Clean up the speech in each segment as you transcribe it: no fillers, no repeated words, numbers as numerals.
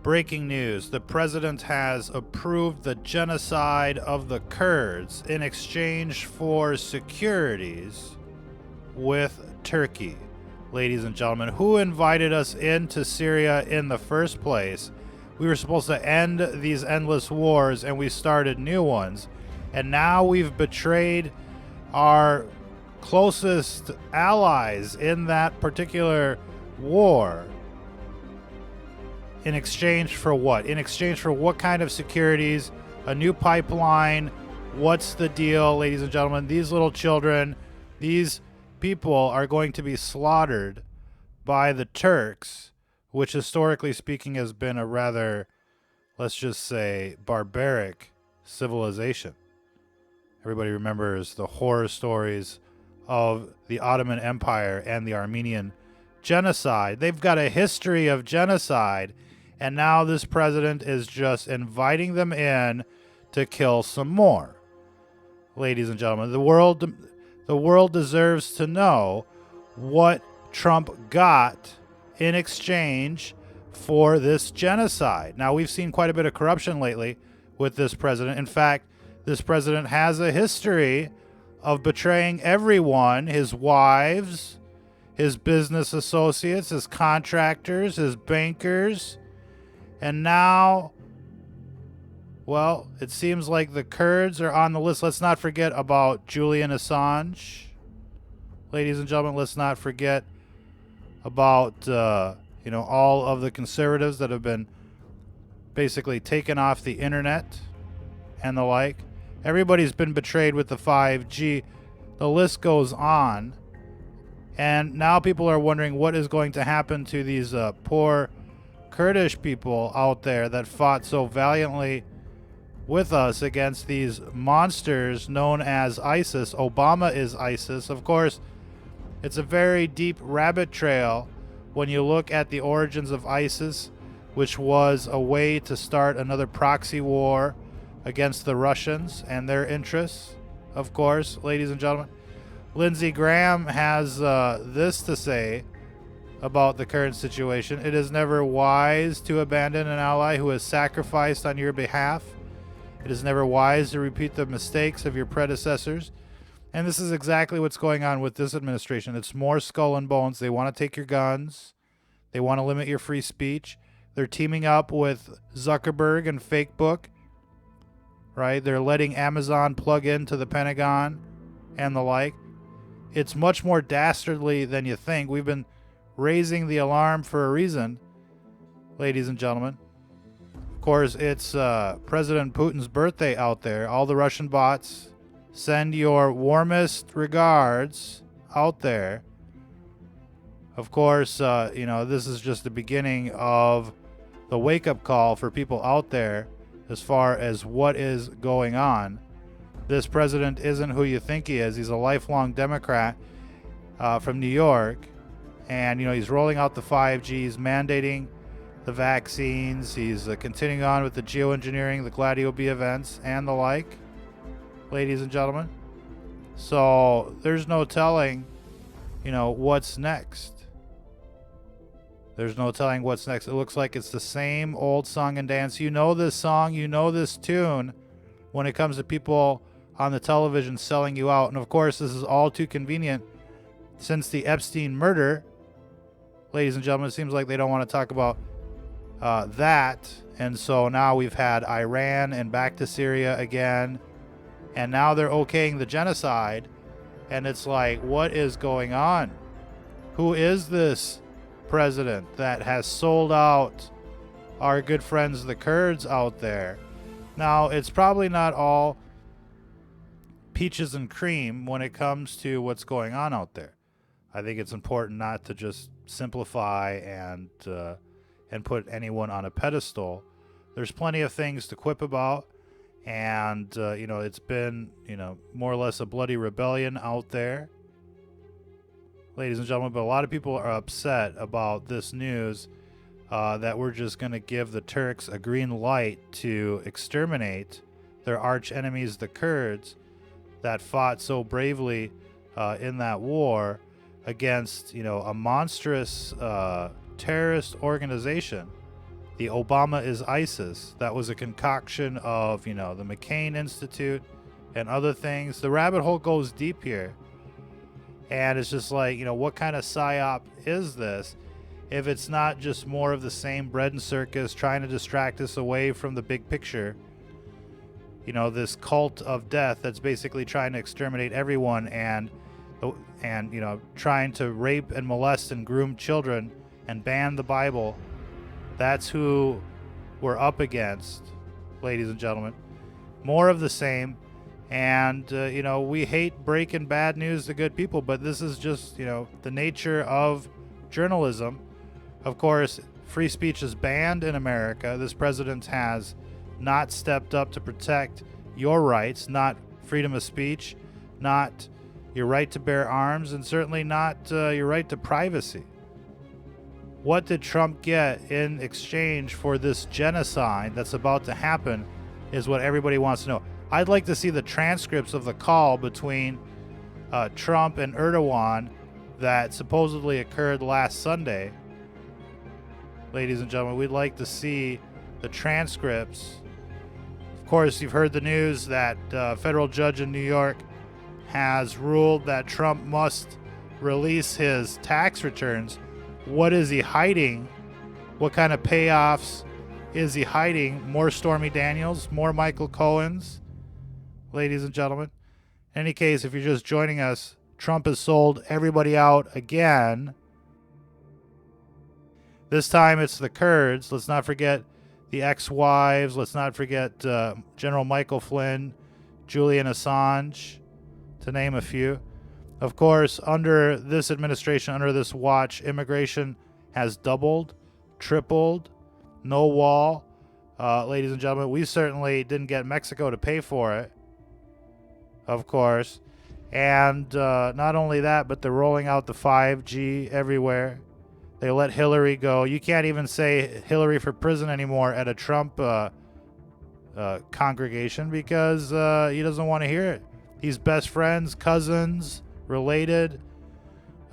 Breaking news. The president has approved the genocide of the Kurds in exchange for securities with Turkey. Ladies and gentlemen, who invited us into Syria in the first place? We were supposed to end these endless wars, and we started new ones. And now we've betrayed our closest allies in that particular war. In exchange for what? In exchange for what kind of securities? A new pipeline? What's the deal, ladies and gentlemen? These little children, these people are going to be slaughtered by the Turks, which historically speaking has been a rather, let's just say, barbaric civilization. Everybody remembers the horror stories of the Ottoman Empire and the Armenian genocide. They've got a history of genocide, and now this president is just inviting them in to kill some more. Ladies and gentlemen, the world deserves to know what Trump got in exchange for this genocide. Now, we've seen quite a bit of corruption lately with this president. In fact, this president has a history of betraying everyone, his wives, his business associates, his contractors, his bankers. And now, well, it seems like the Kurds are on the list. Let's not forget about Julian Assange. Ladies and gentlemen, let's not forget about, all of the conservatives that have been basically taken off the internet and the like. Everybody's been betrayed with the 5G. The list goes on. And now people are wondering what is going to happen to these poor Kurdish people out there that fought so valiantly with us against these monsters known as ISIS. Obama is ISIS. Of course, it's a very deep rabbit trail when you look at the origins of ISIS, which was a way to start another proxy war against the Russians and their interests. Of course, ladies and gentlemen, Lindsey Graham has this to say about the current situation. It is never wise to abandon an ally who has sacrificed on your behalf. It is never wise to repeat the mistakes of your predecessors. And this is exactly what's going on with this administration. It's more skull and bones. They want to take your guns. They want to limit your free speech. They're teaming up with Zuckerberg and Facebook, right? They're letting Amazon plug into the Pentagon and the like. It's much more dastardly than you think. We've been raising the alarm for a reason, ladies and gentlemen. Of course, it's President Putin's birthday out there. All the Russian bots, send your warmest regards out there. Of course, this is just the beginning of the wake-up call for people out there as far as what is going on. This president isn't who you think he is. He's a lifelong Democrat from New York. And, he's rolling out the 5G, he's mandating the vaccines, he's continuing on with the geoengineering, the Gladio B events, and the like, ladies and gentlemen. So there's no telling, what's next. There's no telling what's next. It looks like it's the same old song and dance. You know this song, you know this tune when it comes to people on the television selling you out. And, of course, this is all too convenient since the Epstein murder. Ladies and gentlemen, it seems like they don't want to talk about that. And so now we've had Iran and back to Syria again. And now they're okaying the genocide. And it's like, what is going on? Who is this president that has sold out our good friends, the Kurds, out there? Now, it's probably not all peaches and cream when it comes to what's going on out there. I think it's important not to just simplify and put anyone on a pedestal. There's plenty of things to quip about, and it's been more or less a bloody rebellion out there, ladies and gentlemen. But a lot of people are upset about this news that we're just going to give the Turks a green light to exterminate their arch enemies, the Kurds, that fought so bravely in that war against, a monstrous terrorist organization The Obama is ISIS. That was a concoction of, you know, the McCain Institute and other things. The rabbit hole goes deep here. And it's just like, you know, what kind of psyop is this if it's not just more of the same bread and circus trying to distract us away from the big picture? You know, this cult of death that's basically trying to exterminate everyone and you know, trying to rape and molest and groom children and ban the Bible. That's who we're up against, ladies and gentlemen. More of the same. And, you know, we hate breaking bad news to good people, but this is just, you know, the nature of journalism. Of course, free speech is banned in America. This president has not stepped up to protect your rights, not freedom of speech, not your right to bear arms, and certainly not your right to privacy. What did Trump get in exchange for this genocide that's about to happen is what everybody wants to know. I'd like to see the transcripts of the call between Trump and Erdogan that supposedly occurred last Sunday. Ladies and gentlemen, we'd like to see the transcripts. Of course, you've heard the news that a federal judge in New York has ruled that Trump must release his tax returns. What is he hiding? What kind of payoffs is he hiding? More Stormy Daniels? More Michael Cohen's? Ladies and gentlemen. In any case, if you're just joining us, Trump has sold everybody out again. This time it's the Kurds. Let's not forget the ex-wives. Let's not forget General Michael Flynn, Julian Assange, to name a few. Of course, under this administration, under this watch, immigration has doubled, tripled, no wall. Ladies and gentlemen, we certainly didn't get Mexico to pay for it, of course. And not only that, but they're rolling out the 5G everywhere. They let Hillary go. You can't even say Hillary for prison anymore at a Trump congregation because he doesn't want to hear it. He's best friends, cousins, related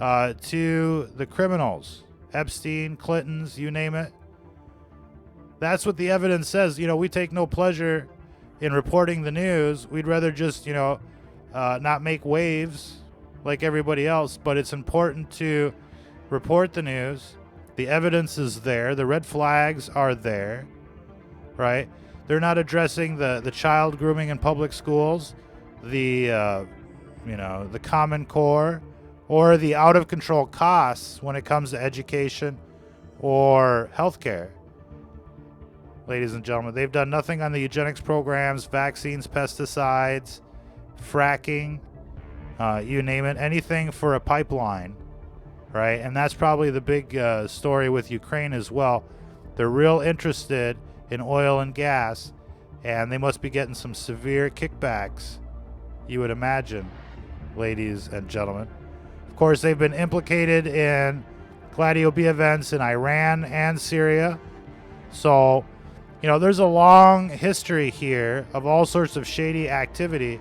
to the criminals. Epstein, Clintons, you name it. That's what the evidence says. You know, we take no pleasure in reporting the news. We'd rather just, you know, not make waves like everybody else. But it's important to report the news. The evidence is there. The red flags are there, right? They're not addressing the child grooming in public schools, the you know, the Common Core, or the out-of-control costs when it comes to education or healthcare. Ladies and gentlemen, they've done nothing on the eugenics programs, vaccines, pesticides, fracking, you name it, anything for a pipeline, right? And that's probably the big story with Ukraine as well. They're real interested in oil and gas, and they must be getting some severe kickbacks, you would imagine, ladies and gentlemen. Of course, they've been implicated in Gladio B events in Iran and Syria. So, you know, there's a long history here of all sorts of shady activity.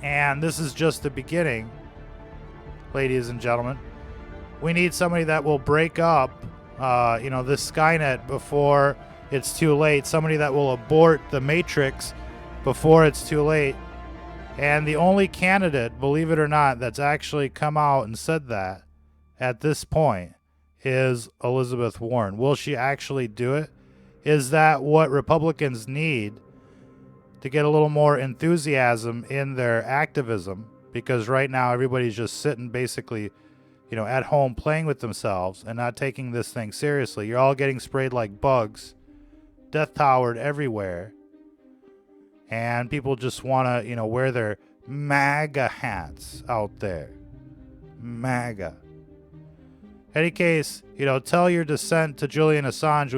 And this is just the beginning, ladies and gentlemen. We need somebody that will break up, you know, this Skynet before it's too late. Somebody that will abort the Matrix before it's too late. And the only candidate, believe it or not, that's actually come out and said that at this point is Elizabeth Warren. Will she actually do it? Is that what Republicans need to get a little more enthusiasm in their activism? Because right now everybody's just sitting basically, you know, at home playing with themselves and not taking this thing seriously. You're all getting sprayed like bugs, death towered everywhere. And people just want to, you know, wear their MAGA hats out there. MAGA. Any case, you know, tell your dissent to Julian Assange,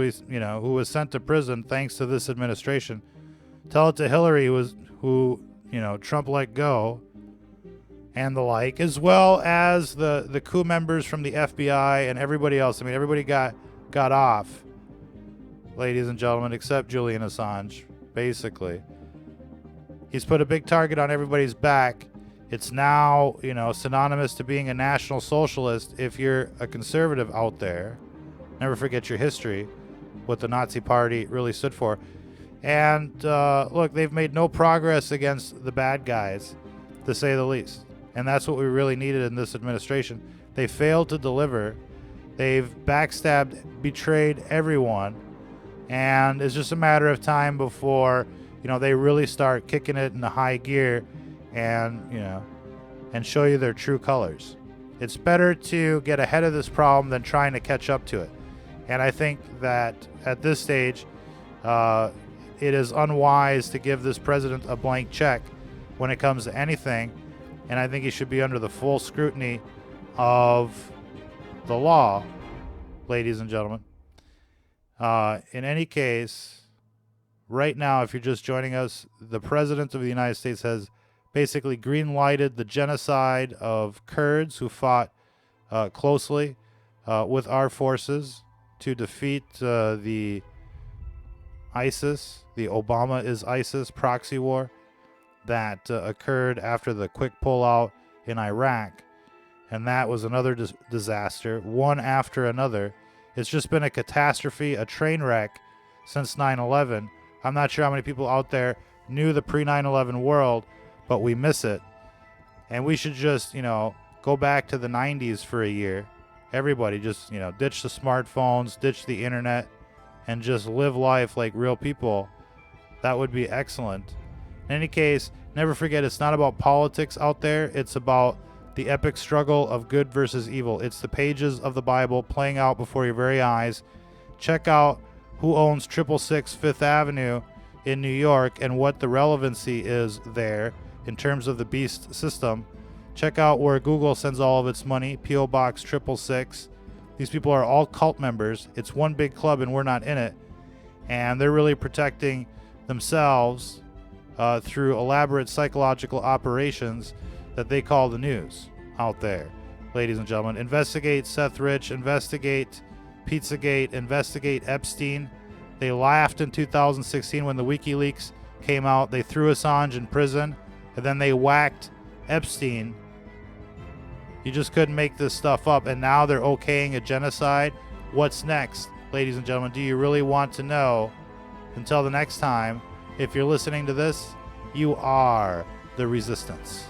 who was sent to prison thanks to this administration. Tell it to Hillary, who Trump let go, and the like, as well as the coup members from the FBI and everybody else. I mean, everybody got off, ladies and gentlemen, except Julian Assange, basically. He's put a big target on everybody's back. It's now, synonymous to being a national socialist if you're a conservative out there. Never forget your history. what the Nazi Party really stood for. And look, they've made no progress against the bad guys, to say the least. And that's what we really needed in this administration. They failed to deliver. They've backstabbed, betrayed everyone. And it's just a matter of time before, they really start kicking it into high gear and, and show you their true colors. It's better to get ahead of this problem than trying to catch up to it. And I think that at this stage, it is unwise to give this president a blank check when it comes to anything. And I think he should be under the full scrutiny of the law, ladies and gentlemen. In any case, right now, if you're just joining us, the president of the United States has basically green-lighted the genocide of Kurds who fought closely with our forces to defeat the ISIS, the Obama is ISIS proxy war that occurred after the quick pullout in Iraq. And that was another disaster, one after another. It's just been a catastrophe, a train wreck since 9/11. I'm not sure how many people out there knew the pre-9/11 world, but we miss it. And we should just, go back to the 90s for a year. Everybody just, ditch the smartphones, ditch the internet, and just live life like real people. That would be excellent. In any case, never forget, it's not about politics out there. It's about the epic struggle of good versus evil. It's the pages of the Bible playing out before your very eyes. Check out who owns 666 Fifth Avenue in New York and what the relevancy is there in terms of the beast system. Check out where Google sends all of its money, P.O. Box 666. These people are all cult members. It's one big club and we're not in it. And they're really protecting themselves through elaborate psychological operations that they call the news out there. Ladies and gentlemen, investigate Seth Rich, investigate Pizzagate, investigate Epstein. They laughed in 2016 when the WikiLeaks came out. They threw Assange in prison, and then they whacked Epstein. You just couldn't make this stuff up, and now they're okaying a genocide. What's next, ladies and gentlemen? Do you really want to know? Until the next time, if you're listening to this, you are the resistance.